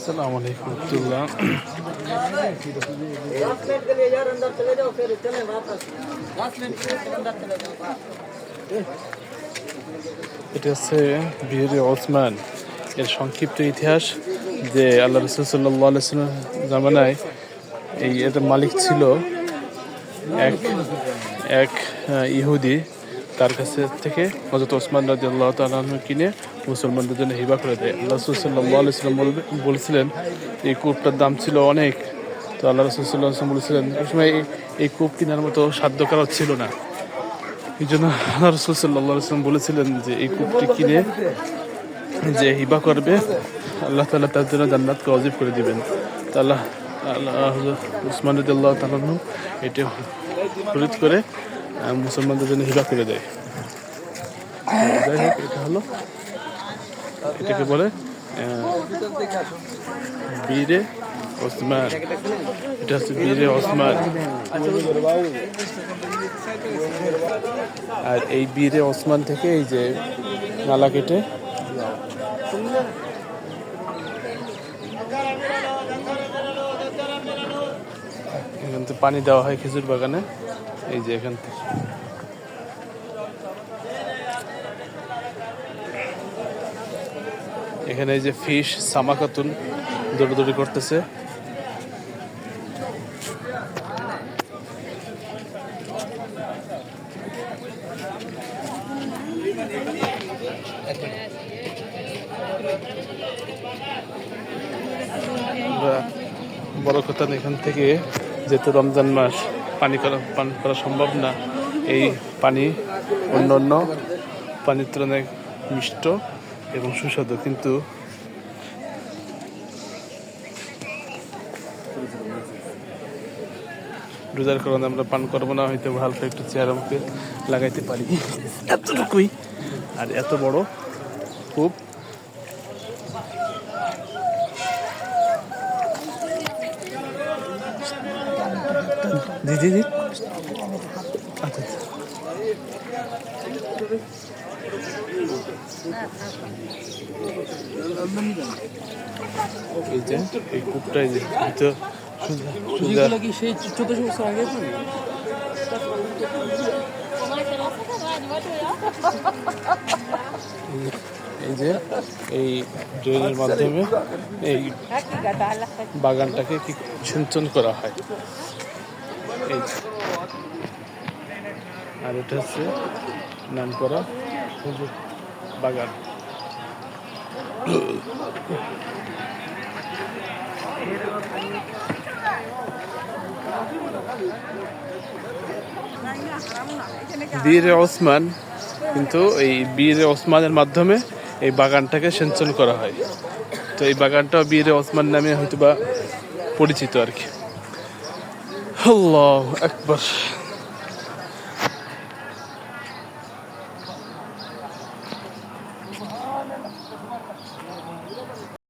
अस्सलाम वालेकुम रहमतुल्लाह। এটা হচ্ছে বীর ওসমান এর সংক্ষিপ্ত ইতিহাস, যে আল্লাহ রাসূল সাল্লাল্লাহু আলাইহি ওয়াসাল্লাম জামানায় এর মালিক ছিল এক ইহুদি। তার কাছে থেকে হযরত ওসমান রাদিয়াল্লাহু তাআলা আনহু কিনে মুসলমানদের জন্য হিবা করে দেয়। আল্লাহ রাসূল সাল্লাল্লাহু আলাইহি ওয়াসাল্লাম বলেছিলেন এই কূপটার দাম ছিল অনেক। তো আল্লাহ রাসূল সাল্লাল্লাহু আলাইহি ওয়াসাল্লাম বলেছিলেন ওই সময় এই কূপ কেনার মতো সাধ্য কারো ছিল না। এই জন্য আল্লাহ রাসূল সাল্লাল্লাহু আলাইহি ওয়াসাল্লাম বলেছিলেন যে এই কূপটি কিনে যে হিবা করবে আল্লাহ তাআলা তার জন্য জান্নাতকে ওয়াজিব করে দিবেন। তো আল্লাহ হযরত ওসমান রাদিয়াল্লাহু তাআলা আনহু এটা খরিদ করে মুসলমানদের জন্য হিবা করে দেয়। যাই হোক, এটা হলো, এটাকে বলে বীরে ওসমান। এটা হচ্ছে বীরে ওসমান। আর এই বীরে ওসমান থেকে এই যে নালা কেটে এখান থেকে পানি দেওয়া হয় খেজুর বাগানে। এই যে এখান থেকে এখানে এই যে ফিশ সামা খাতুন দৌড়াদৌড়ি করতেছে। বড় কথা, এখান থেকে যেহেতু রমজান মাস পান করা সম্ভব না, এই পানি অন্য অন্য পানির তুলনায় মিষ্ট এবং সুস্বাদু, কিন্তু রোজার কারণে আমরা পান করবো না, হয়তো হালকা একটু চেহারা মুখে লাগাইতে পারি, এতটুকুই। আর এত বড় খুব জি জি জি আচ্ছা এই যে এই কূপটাই যে সেই 1400 বছর আগে এই যে এই ড্রেনের মাধ্যমে এই বাগানটাকে কি সিঞ্চন করা হয়। এই আর এটা হচ্ছে নাম করা খেজুর বাগান। বীরে ওসমান, কিন্তু এই বীরে ওসমানের মাধ্যমে এই বাগানটাকে সিঞ্চন করা হয়। তো এই বাগানটাও বীরে ওসমান নামে হয়তো বা পরিচিত আর কি। আল্লাহু আকবার।